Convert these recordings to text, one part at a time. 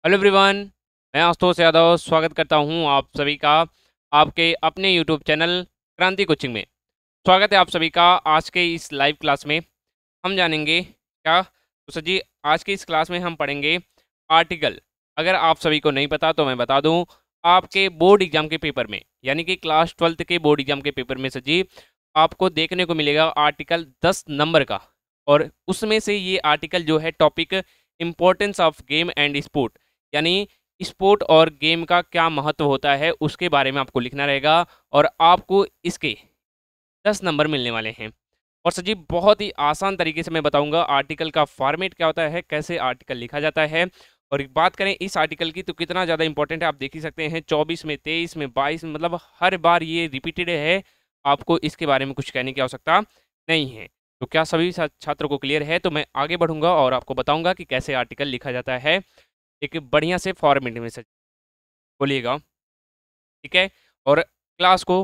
Hello everyone. मैं आशुतोष यादव स्वागत करता हूं आप सभी का आपके अपने यूट्यूब चैनल क्रांति कोचिंग में। स्वागत है आप सभी का आज के इस लाइव क्लास में। हम जानेंगे क्या तो सर जी, आज की इस क्लास में हम पढ़ेंगे आर्टिकल। अगर आप सभी को नहीं पता तो मैं बता दूं, आपके बोर्ड एग्जाम के पेपर में यानी कि क्लास 12th के बोर्ड एग्जाम के पेपर में सर जी आपको देखने को मिलेगा आर्टिकल 10 नंबर का। और उसमें से ये आर्टिकल जो है topic importance of game and sport, यानी स्पोर्ट और गेम का क्या महत्व होता है उसके बारे में आपको लिखना रहेगा। और आपको इसके 10 नंबर मिलने वाले हैं। और सर जी बहुत ही आसान तरीके से मैं बताऊंगा आर्टिकल का फॉर्मेट क्या होता है, कैसे आर्टिकल लिखा जाता है। और एक बात करें इस आर्टिकल की तो कितना ज़्यादा इंपॉर्टेंट है आप देख ही सकते हैं। 24 में, 23 में, 22 में, मतलब हर बार ये रिपीटेड है। आपको इसके बारे में कुछ कहने की आवश्यकता नहीं है। तो क्या सभी छात्रों को क्लियर है? तो मैं आगे बढ़ूंगा और आपको बताऊंगा कि कैसे आर्टिकल लिखा जाता है एक बढ़िया से फॉर्मेट में। सर बोलिएगा, ठीक है। और क्लास को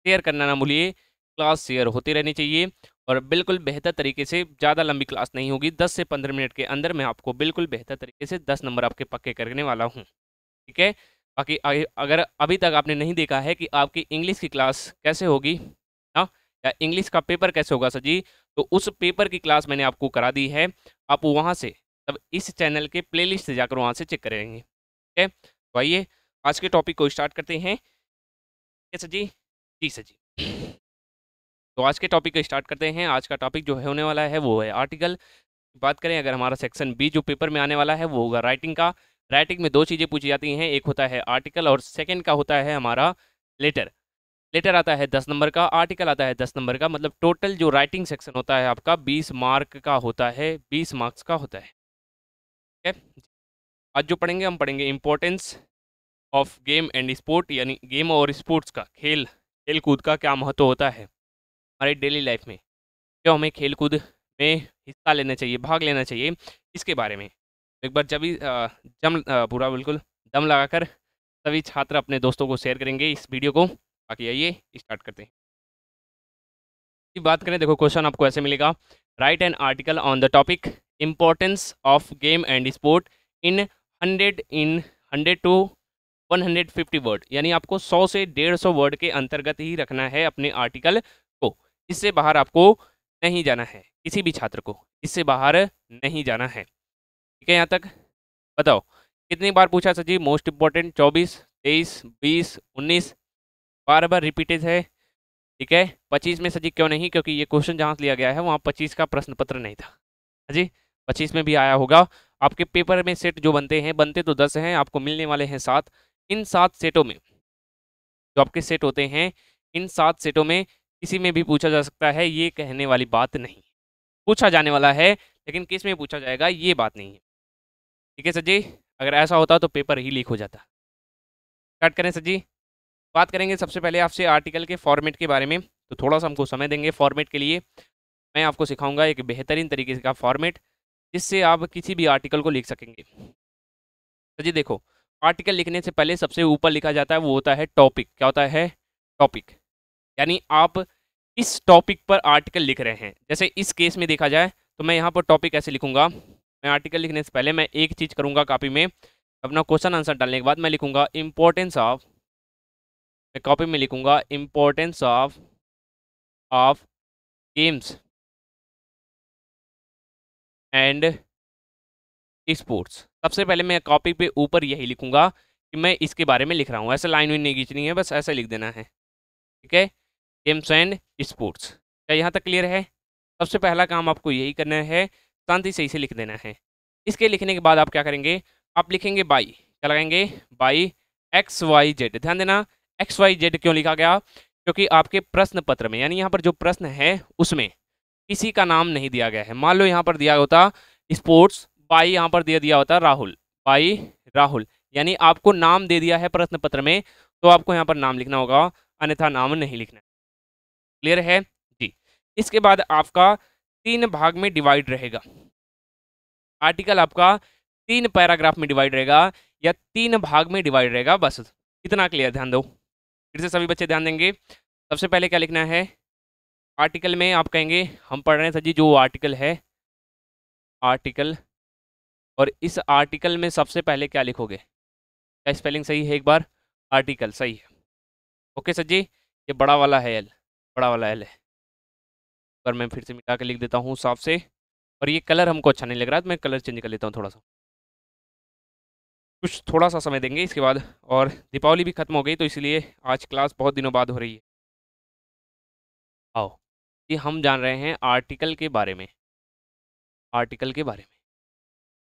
शेयर करना ना भूलिए, क्लास शेयर होती रहनी चाहिए। और बिल्कुल बेहतर तरीके से, ज़्यादा लंबी क्लास नहीं होगी, 10 से 15 मिनट के अंदर मैं आपको बिल्कुल बेहतर तरीके से 10 नंबर आपके पक्के करने वाला हूँ, ठीक है। बाकी अगर अभी तक आपने नहीं देखा है कि आपकी इंग्लिश की क्लास कैसे होगी, हाँ, या इंग्लिश का पेपर कैसे होगा सर जी, तो उस पेपर की क्लास मैंने आपको करा दी है। आप वहाँ से तब इस चैनल के प्लेलिस्ट से जाकर वहाँ से चेक करेंगे, ठीक है। तो आइए आज के टॉपिक को स्टार्ट करते हैं। ठीक है सर जी, जी सर जी। तो आज के टॉपिक को स्टार्ट करते हैं। आज का टॉपिक जो है होने वाला है वो है आर्टिकल। बात करें अगर हमारा सेक्शन बी जो पेपर में आने वाला है वो होगा राइटिंग का। राइटिंग में दो चीज़ें पूछी जाती हैं, एक होता है आर्टिकल और सेकंड का होता है हमारा लेटर। लेटर आता है 10 नंबर का, आर्टिकल आता है 10 नंबर का। मतलब टोटल जो राइटिंग सेक्शन होता है आपका 20 मार्क का होता है, 20 मार्क्स का होता है, ठीक है। आज जो पढ़ेंगे हम पढ़ेंगे importance of game and sport, यानी गेम और स्पोर्ट्स का, खेल कूद का क्या महत्व होता है हमारी डेली लाइफ में, क्यों हमें खेल कूद में हिस्सा लेना चाहिए, भाग लेना चाहिए, इसके बारे में। एक बार जब भी पूरा बिल्कुल दम लगाकर सभी छात्र अपने दोस्तों को शेयर करेंगे इस वीडियो को। बाकी आइए स्टार्ट करते हैं। की बात करें, देखो क्वेश्चन आपको ऐसे मिलेगा, write an article on the topic importance of game and sport in 100 to 150 word, यानी आपको 100 से 150 वर्ड के अंतर्गत ही रखना है अपने आर्टिकल को। इससे बाहर आपको नहीं जाना है, किसी भी छात्र को इससे बाहर नहीं जाना है, ठीक है। यहाँ तक बताओ कितनी बार पूछा सर जी? मोस्ट इंपॉर्टेंट 24, 23, 20, 19, बार बार रिपीटेड है, ठीक है। 25 में सर जी क्यों नहीं? क्योंकि ये क्वेश्चन जहाँ से लिया गया है वहाँ 25 का प्रश्न पत्र नहीं था। हाँ जी, 25 में भी आया होगा। आपके पेपर में सेट जो बनते हैं, बनते तो 10 हैं, आपको मिलने वाले हैं 7। इन 7 सेटों में जो आपके सेट होते हैं, इन 7 सेटों में किसी में भी पूछा जा सकता है, ये कहने वाली बात नहीं। पूछा जाने वाला है लेकिन किस में पूछा जाएगा ये बात नहीं है, ठीक है सर जी। अगर ऐसा होता तो पेपर ही लीक हो जाता। स्टार्ट करें सर जी। बात करेंगे सबसे पहले आपसे आर्टिकल के फॉर्मेट के बारे में, तो थोड़ा सा हमको समय देंगे फॉर्मेट के लिए। मैं आपको सिखाऊंगा एक बेहतरीन तरीके का फॉर्मेट जिससे आप किसी भी आर्टिकल को लिख सकेंगे। तो जी देखो, आर्टिकल लिखने से पहले सबसे ऊपर लिखा जाता है वो होता है टॉपिक। क्या होता है? टॉपिक। यानी आप इस टॉपिक पर आर्टिकल लिख रहे हैं। जैसे इस केस में देखा जाए तो मैं यहाँ पर टॉपिक ऐसे लिखूंगा। मैं आर्टिकल लिखने से पहले मैं एक चीज़ करूँगा, कॉपी में अपना क्वेश्चन आंसर डालने के बाद मैं लिखूंगा इम्पोर्टेंस ऑफ, मैं कॉपी में लिखूंगा importance of games and sports. सबसे पहले मैं कॉपी पे ऊपर यही लिखूंगा कि मैं इसके बारे में लिख रहा हूँ। ऐसे लाइन भी नहीं खींचनी है, बस ऐसे लिख देना है, ठीक है। Games and sports. क्या यहाँ तक क्लियर है? सबसे पहला काम आपको यही करना है, शांति से इसे लिख देना है। इसके लिखने के बाद आप क्या करेंगे? आप लिखेंगे बाई, क्या लगाएंगे? By X Y Z. ध्यान देना, एक्स वाई जेड क्यों लिखा गया? क्योंकि आपके प्रश्न पत्र में, यानी यहाँ पर जो प्रश्न है उसमें किसी का नाम नहीं दिया गया है। मान लो यहाँ पर दिया होता स्पोर्ट्स, बाई यहाँ पर दे दिया होता राहुल, बाई राहुल, यानी आपको नाम दे दिया है प्रश्न पत्र में, तो आपको यहाँ पर नाम लिखना होगा, अन्यथा नाम नहीं लिखना। क्लियर है जी? इसके बाद आपका 3 भाग में डिवाइड रहेगा। आर्टिकल आपका 3 पैराग्राफ में डिवाइड रहेगा या 3 भाग में डिवाइड रहेगा, बस इतना क्लियर। ध्यान दो, फिर से सभी बच्चे ध्यान देंगे। सबसे पहले क्या लिखना है? आर्टिकल में आप कहेंगे हम पढ़ रहे हैं सर जी जो आर्टिकल है, आर्टिकल और इस आर्टिकल में सबसे पहले क्या लिखोगे? क्या स्पेलिंग सही है? एक बार आर्टिकल सही है। ओके सर जी, ये बड़ा वाला है एल, बड़ा वाला एल है। पर मैं फिर से मिटा के लिख देता हूँ साफ से। और ये कलर हमको अच्छा नहीं लग रहा है तो मैं कलर चेंज कर लेता हूँ थोड़ा सा। कुछ थोड़ा सा समय देंगे इसके बाद। और दीपावली भी खत्म हो गई तो इसलिए आज क्लास बहुत दिनों बाद हो रही है। आओ, ये हम जान रहे हैं आर्टिकल के बारे में। आर्टिकल के बारे में,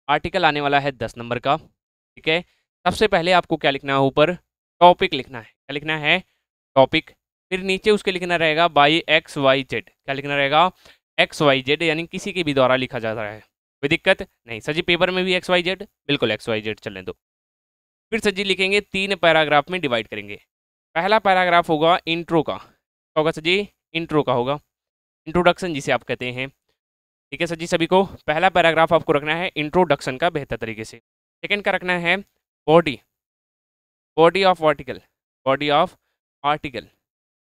आर्टिकल आने वाला है 10 नंबर का। ठीक है, सबसे पहले आपको क्या लिखना है? ऊपर टॉपिक लिखना है। क्या लिखना है? टॉपिक। फिर नीचे उसके लिखना रहेगा बाई एक्स वाई जेड। क्या लिखना रहेगा? एक्स वाई जेड, यानी किसी के भी द्वारा लिखा जा रहा है। कोई दिक्कत नहीं सर जी, पेपर में भी एक्स वाई जेड, बिल्कुल एक्स वाई जेड चलने दो। फिर सर जी लिखेंगे 3 पैराग्राफ में डिवाइड करेंगे। पहला पैराग्राफ होगा इंट्रो का। क्या होगा सर जी? इंट्रो का होगा, इंट्रोडक्शन जिसे आप कहते हैं। ठीक है सर जी, सभी को पहला पैराग्राफ आपको रखना है इंट्रोडक्शन का बेहतर तरीके से। सेकंड का रखना है body, body of article, body of article.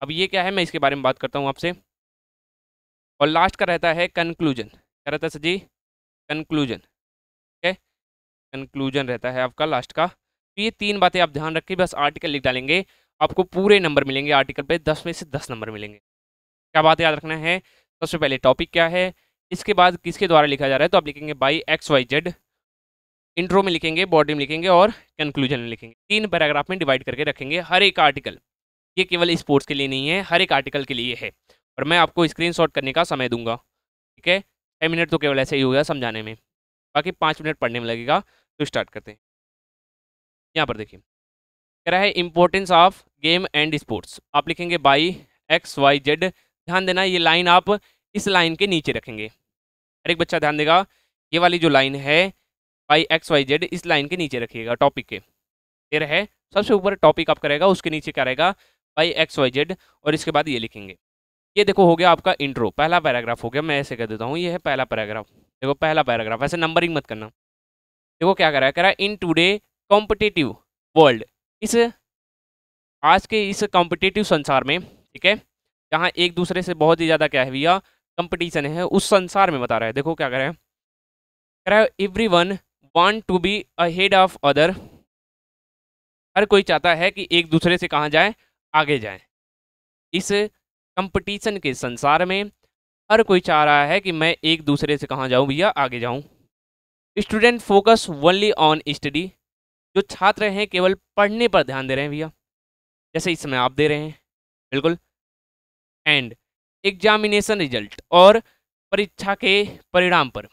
अब ये क्या है, मैं इसके बारे में बात करता हूँ आपसे। और लास्ट का रहता है कंक्लूजन। क्या रहता है सर जी? कंक्लूजन। ठीक है, कंक्लूजन रहता है आपका लास्ट का। तो ये 3 बातें आप ध्यान रखिए, बस आर्टिकल लिख डालेंगे, आपको पूरे नंबर मिलेंगे आर्टिकल पे, 10 में से 10 नंबर मिलेंगे। क्या बात याद रखना है? सबसे पहले टॉपिक क्या है, इसके बाद किसके द्वारा लिखा जा रहा है, तो आप लिखेंगे by X Y Z, intro में लिखेंगे, बॉडी में लिखेंगे और कंक्लूजन में लिखेंगे। 3 पैराग्राफ में डिवाइड करके रखेंगे हर एक आर्टिकल। ये केवल स्पोर्ट्स के लिए नहीं है, हर एक आर्टिकल के लिए है। और मैं आपको स्क्रीनशॉट करने का समय दूंगा। ठीक है, 6 मिनट तो केवल ऐसे ही होगा समझाने में, बाकी 5 मिनट पढ़ने में लगेगा। तो स्टार्ट करते हैं। यहाँ पर देखिए, कह रहा है importance of game and sports. आप लिखेंगे बाई एक्स वाई जेड। ध्यान देना, ये लाइन आप इस लाइन के नीचे रखेंगे। हर एक बच्चा ध्यान देगा, ये वाली जो लाइन है बाई एक्स वाई जेड, इस लाइन के नीचे रखिएगा टॉपिक के। ये रहे सबसे ऊपर टॉपिक आपका रहेगा, उसके नीचे क्या रहेगा? By X Y Z. और इसके बाद ये लिखेंगे। ये देखो हो गया आपका इंट्रो, पहला पैराग्राफ हो गया। मैं ऐसे कह देता हूँ, ये है पहला पैराग्राफ। देखो पहला पैराग्राफ, ऐसे नंबरिंग मत करना। देखो क्या कर रहा है, कह रहा है इन टुडे कॉम्पिटिटिव वर्ल्ड। इस आज के इस कॉम्पिटिटिव संसार में, ठीक है, जहाँ एक दूसरे से बहुत ही ज़्यादा क्या है भैया, कंपटीशन है, उस संसार में बता रहा है। देखो क्या कर रहा है, कह रहा है everyone want to be ahead of other. हर कोई चाहता है कि एक दूसरे से कहाँ जाए? आगे जाए। इस कंपटीशन के संसार में हर कोई चाह रहा है कि मैं एक दूसरे से कहाँ जाऊँ भैया? आगे जाऊँ। Student focus only on study. जो छात्र हैं केवल पढ़ने पर ध्यान दे रहे हैं भैया, जैसे इस समय आप दे रहे हैं, बिल्कुल। एंड एग्जामिनेशन रिजल्ट, और परीक्षा के परिणाम पर।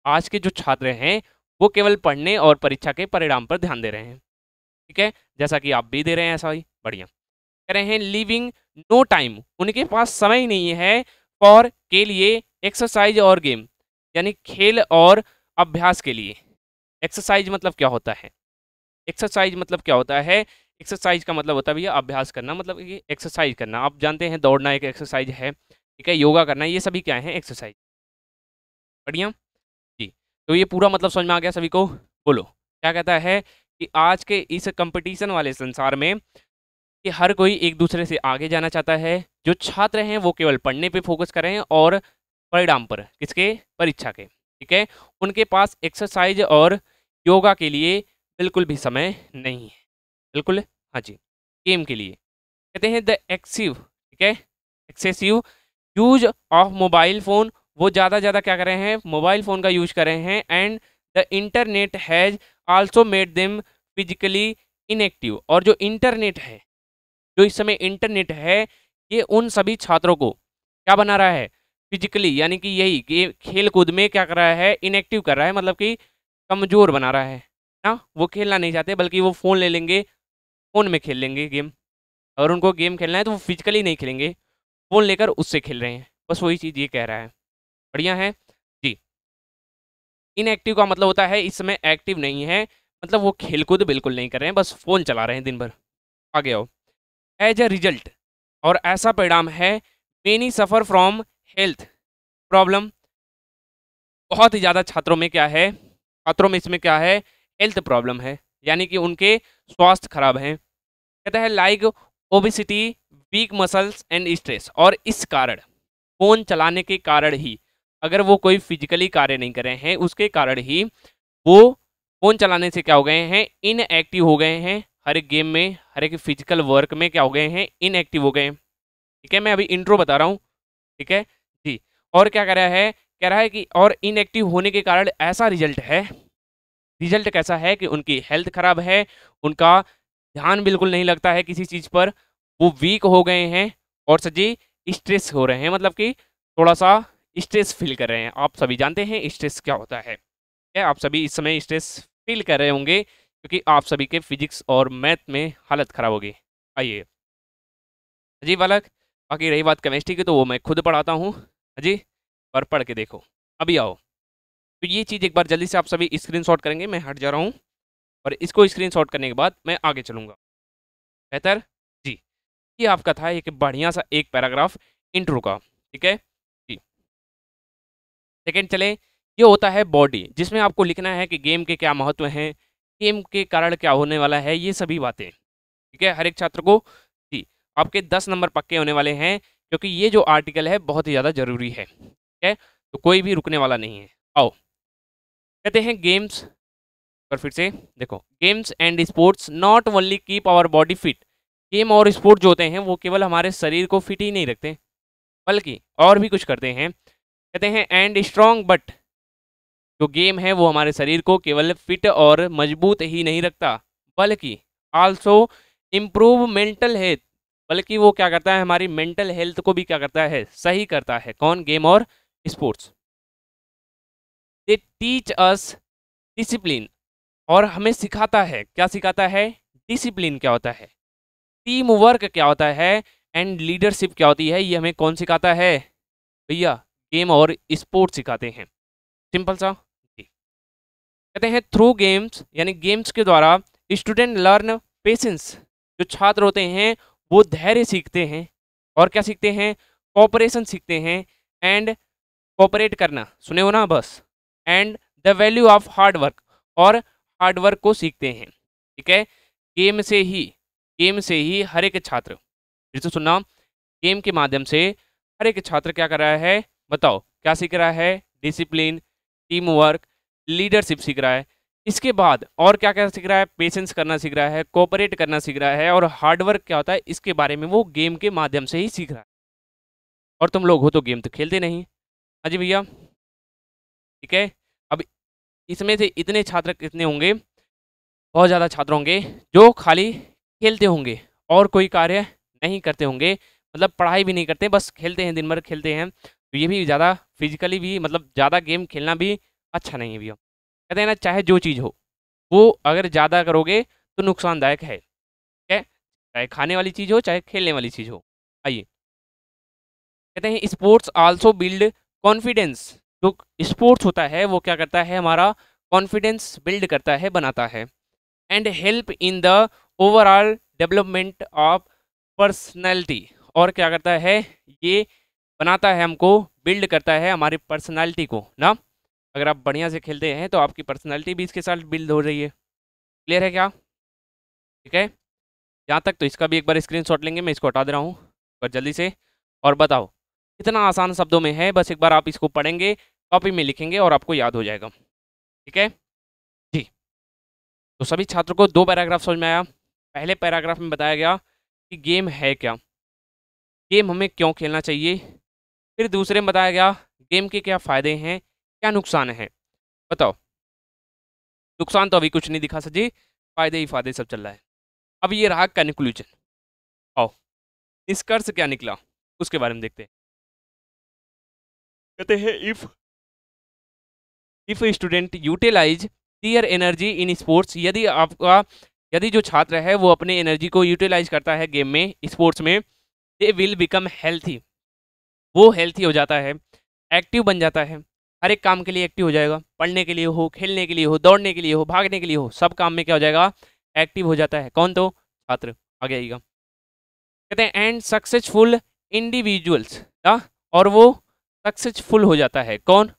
आज के जो छात्र हैं वो केवल पढ़ने और परीक्षा के परिणाम पर ध्यान दे रहे हैं। ठीक है, जैसा कि आप भी दे रहे हैं, ऐसा ही बढ़िया कह रहे हैं। लिविंग नो टाइम, उनके पास समय ही नहीं है फॉर के लिए एक्सरसाइज और गेम, यानी खेल और अभ्यास के लिए। एक्सरसाइज मतलब क्या होता है? एक्सरसाइज मतलब क्या होता है? एक्सरसाइज का मतलब होता है भैया अभ्यास करना, मतलब ये एक्सरसाइज करना। आप जानते हैं दौड़ना एक एक्सरसाइज है, ठीक है, योगा करना, ये सभी क्या है? एक्सरसाइज। बढ़िया जी। तो ये पूरा मतलब समझ में आ गया सभी को? बोलो क्या कहता है कि आज के इस कंपटीशन वाले संसार में कि हर कोई एक दूसरे से आगे जाना चाहता है। जो छात्र हैं वो केवल पढ़ने पे फोकस कर रहे हैं और परिणाम पर, किसके? परीक्षा के। ठीक है, उनके पास एक्सरसाइज और योगा के लिए बिल्कुल भी समय नहीं है। बिल्कुल, हाँ जी, गेम के लिए। कहते हैं द एक्सिव, ठीक है, excessive use of mobile phone. वो ज़्यादा क्या कर रहे हैं? मोबाइल फ़ोन का यूज कर रहे हैं। And the internet has also made them physically inactive. और जो इंटरनेट है, जो इस समय इंटरनेट है, ये उन सभी छात्रों को क्या बना रहा है? फिजिकली, यानी कि यही कि खेल कूद में क्या कर रहा है? इनएक्टिव कर रहा है, मतलब कि कमज़ोर बना रहा है ना। वो खेलना नहीं चाहते, बल्कि वो फ़ोन ले लेंगे, फ़ोन में खेल लेंगे गेम। अगर उनको गेम खेलना है तो वो फिजिकली नहीं खेलेंगे, फ़ोन लेकर उससे खेल रहे हैं। बस वही चीज़ ये कह रहा है। बढ़िया है जी। इनएक्टिव का मतलब होता है इस समय एक्टिव नहीं है, मतलब वो खेल कूद बिल्कुल नहीं कर रहे हैं, बस फ़ोन चला रहे हैं दिन भर। आगे आओ। एज अ रिजल्ट, और ऐसा परिणाम है, many suffer from health problem. बहुत ही ज़्यादा छात्रों में क्या है? छात्रों में इसमें क्या है? हेल्थ प्रॉब्लम है, यानी कि उनके स्वास्थ्य खराब हैं। कहता है like obesity, week muscles and stress. और इस कारण, फ़ोन चलाने के कारण ही, अगर वो कोई फिजिकली कार्य नहीं कर रहे हैं, उसके कारण ही वो फ़ोन चलाने से क्या हो गए हैं, इनएक्टिव हो गए हैं। हर एक गेम में, हर एक फिजिकल वर्क में क्या हो गए हैं, इनएक्टिव हो गए हैं। ठीक है, मैं अभी इंट्रो बता रहा हूँ। ठीक है जी। और क्या कह रहा है, कह रहा है कि और इनएक्टिव होने के कारण ऐसा रिजल्ट है, रिजल्ट कैसा है कि उनकी हेल्थ खराब है, उनका ध्यान बिल्कुल नहीं लगता है किसी चीज़ पर, वो वीक हो गए हैं और सजी स्ट्रेस हो रहे हैं, मतलब कि थोड़ा सा स्ट्रेस फील कर रहे हैं। आप सभी जानते हैं स्ट्रेस क्या होता है, क्या आप सभी इस समय स्ट्रेस फील कर रहे होंगे क्योंकि आप सभी के फिजिक्स और मैथ में हालत खराब होगी। आइए अजी बालक, बाकी रही बात केमिस्ट्री की तो वो मैं खुद पढ़ाता हूँ अजी, पर पढ़ के देखो। अभी आओ, तो ये चीज़ एक बार जल्दी से आप सभी स्क्रीनशॉट करेंगे, मैं हट जा रहा हूँ और इसको स्क्रीनशॉट करने के बाद मैं आगे चलूँगा। बेहतर जी। ये आपका था एक बढ़िया सा एक पैराग्राफ इंट्रो का। ठीक है जी। सेकेंड चले, ये होता है बॉडी, जिसमें आपको लिखना है कि गेम के क्या महत्व हैं, गेम के कारण क्या होने वाला है, ये सभी बातें। ठीक है, हर एक छात्र को जी आपके 10 नंबर पक्के होने वाले हैं, क्योंकि ये जो आर्टिकल है बहुत ही ज़्यादा जरूरी है। ठीक है, तो कोई भी रुकने वाला नहीं है। आओ कहते हैं गेम्स, पर फिर से देखो, games and sports not only keep our body fit. Game और स्पोर्ट जो होते हैं वो केवल हमारे शरीर को फिट ही नहीं रखते, बल्कि और भी कुछ करते हैं। कहते हैं एंड स्ट्रॉन्ग, बट जो गेम है वो हमारे शरीर को केवल फिट और मजबूत ही नहीं रखता, बल्कि आल्सो इम्प्रूव मेंटल हेल्थ, बल्कि वो क्या करता है, हमारी मेंटल हेल्थ को भी क्या करता है, सही करता है। कौन, गेम और sports. They teach us discipline, और हमें सिखाता है, क्या सिखाता है, डिसिप्लिन क्या होता है, टीम वर्क क्या होता है, एंड लीडरशिप क्या होती है, ये हमें कौन सिखाता है भैया, गेम और स्पोर्ट्स सिखाते हैं। सिंपल सा जी। कहते हैं थ्रू गेम्स, यानी गेम्स के द्वारा स्टूडेंट लर्न पेशेंस, जो छात्र होते हैं वो धैर्य सीखते हैं, और क्या सीखते हैं, कोऑपरेशन सीखते हैं, एंड कोऑपरेट करना, सुने हो ना बस, and the value of hard work, और हार्ड वर्क को सीखते हैं। ठीक है, गेम से ही, गेम से ही हर एक छात्र, फिर से सुनना, गेम के माध्यम से हर एक छात्र क्या कर रहा है, बताओ क्या सीख रहा है, डिसिप्लिन, टीम वर्क, लीडरशिप सीख रहा है। इसके बाद और क्या क्या सीख रहा है, पेशेंस करना सीख रहा है, कोऑपरेट करना सीख रहा है, और हार्ड वर्क क्या होता है इसके बारे में वो गेम के माध्यम से ही सीख रहा है। और तुम लोग हो तो गेम तो खेलते नहीं। हाँ जी भैया। ठीक है, अब इसमें से इतने छात्र कितने होंगे, बहुत ज़्यादा छात्र होंगे जो खाली खेलते होंगे और कोई कार्य नहीं करते होंगे, मतलब पढ़ाई भी नहीं करते, बस खेलते हैं, दिन भर खेलते हैं। तो ये भी ज़्यादा फिजिकली भी, मतलब ज़्यादा गेम खेलना भी अच्छा नहीं है भैया। कहते हैं ना, चाहे जो चीज़ हो वो अगर ज़्यादा करोगे तो नुकसानदायक है। ठीक है, चाहे खाने वाली चीज़ हो चाहे खेलने वाली चीज़ हो। आइए, कहते हैं स्पोर्ट्स आल्सो बिल्ड कॉन्फिडेंस, जो स्पोर्ट्स होता है वो क्या करता है, हमारा कॉन्फिडेंस बिल्ड करता है, बनाता है, and help in the overall development of personality, और क्या करता है, ये बनाता है हमको, बिल्ड करता है हमारी पर्सनैलिटी को ना। अगर आप बढ़िया से खेलते हैं तो आपकी पर्सनैलिटी भी इसके साथ बिल्ड हो रही है। क्लियर है क्या? ठीक है, यहाँ तक तो इसका भी एक बार स्क्रीनशॉट लेंगे, मैं इसको हटा दे रहा हूँ पर जल्दी से। और बताओ, इतना आसान शब्दों में है, बस एक बार आप इसको पढ़ेंगे, कॉपी में लिखेंगे और आपको याद हो जाएगा। ठीक है जी। तो सभी छात्रों को 2 पैराग्राफ समझ में आया। पहले पैराग्राफ में बताया गया कि गेम है क्या, गेम हमें क्यों खेलना चाहिए। फिर दूसरे में बताया गया गेम के क्या फ़ायदे हैं, क्या नुकसान है। बताओ, नुकसान तो अभी कुछ नहीं दिखा सजी, फ़ायदे ही फ़ायदे सब चल रहा है। अब ये रहा कंक्लूजन। आओ, निष्कर्ष क्या निकला उसके बारे में देखते हैं। कहते हैं if student utilise their energy in sports, यदि आपका, यदि जो छात्र है वो अपने एनर्जी को यूटिलाइज करता है गेम में, स्पोर्ट्स में, दे विल बिकम हेल्थी, वो हेल्थी हो जाता है, एक्टिव बन जाता है, हर एक काम के लिए एक्टिव हो जाएगा, पढ़ने के लिए हो, खेलने के लिए हो, दौड़ने के लिए हो, भागने के लिए हो, सब काम में क्या हो जाएगा, एक्टिव हो जाता है। कौन? तो छात्र। आगे आइएगा, कहते हैं एंड सक्सेसफुल इंडिविजुअल्स, और वो सक्सेसफुल हो जाता है। कौन?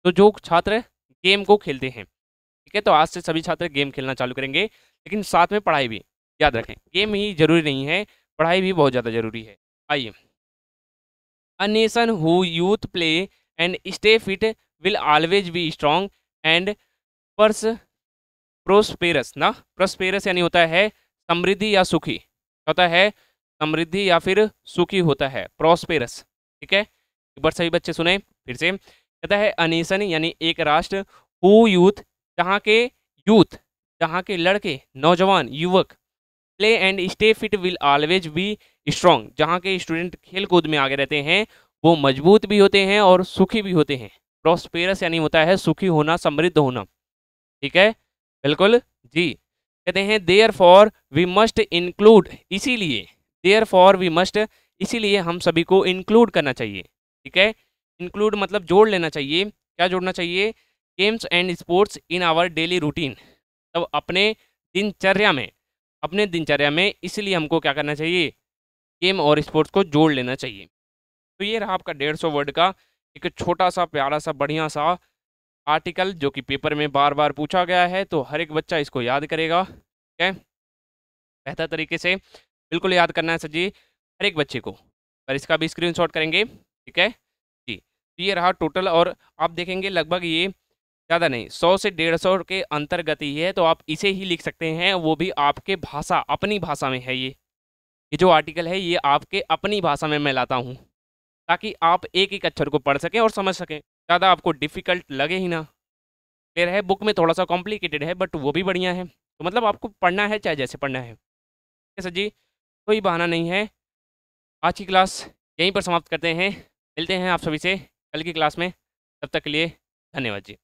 तो जो छात्र गेम को खेलते हैं। ठीक है, तो आज से सभी छात्र गेम खेलना चालू करेंगे, लेकिन साथ में पढ़ाई भी। याद रखें, गेम ही जरूरी नहीं है, पढ़ाई भी बहुत ज़्यादा जरूरी है। आइए, a nation who youth play and stay fit will always be strong and purse prosperous ना, प्रोस्पेरस यानी होता है समृद्धि या सुखी, होता है समृद्धि या फिर सुखी होता है, प्रोस्पेरस। ठीक है, एक बार सभी बच्चे सुने फिर से। कहता है अनेसन यानी एक राष्ट्र, हु यूथ यूथ जहाँ के लड़के, नौजवान, युवक, play and stay fit will always be strong, जहाँ के स्टूडेंट खेल कूद में आगे रहते हैं वो मजबूत भी होते हैं और सुखी भी होते हैं। प्रोस्पेरस यानी होता है सुखी होना, समृद्ध होना। ठीक है, बिल्कुल जी। कहते हैं therefore we must include, इसीलिए, देयर फॉर वी मस्ट, इसीलिए हम सभी को इंक्लूड करना चाहिए। ठीक है, इंक्लूड मतलब जोड़ लेना चाहिए। क्या जोड़ना चाहिए? Games and sports in our daily routine, तब अपने दिनचर्या में इसलिए हमको क्या करना चाहिए? गेम और स्पोर्ट्स को जोड़ लेना चाहिए। तो ये रहा आपका 150 वर्ड का एक छोटा सा प्यारा सा बढ़िया सा आर्टिकल जो कि पेपर में बार बार पूछा गया है, तो हर एक बच्चा इसको याद करेगा। ठीक है, बेहतर तरीके से बिल्कुल याद करना है सर जी हर एक बच्चे को, पर इसका भी स्क्रीनशॉट करेंगे। ठीक है जी, तो ये रहा टोटल, और आप देखेंगे लगभग ये ज़्यादा नहीं 100 से 150 के अंतर्गत ही है, तो आप इसे ही लिख सकते हैं, वो भी आपके भाषा, अपनी भाषा में है। ये जो आर्टिकल है ये आपके अपनी भाषा में मैं लाता हूँ, ताकि आप एक एक अक्षर को पढ़ सकें और समझ सकें, ज़्यादा आपको डिफ़िकल्ट लगे ही ना। क्लियर है, बुक में थोड़ा सा कॉम्प्लिकेटेड है बट वो भी बढ़िया है, तो मतलब आपको पढ़ना है चाहे जैसे पढ़ना है। ठीक है सर जी, कोई बहाना नहीं है। आज की क्लास यहीं पर समाप्त करते हैं, मिलते हैं आप सभी से कल की क्लास में, तब तक के लिए धन्यवाद जी।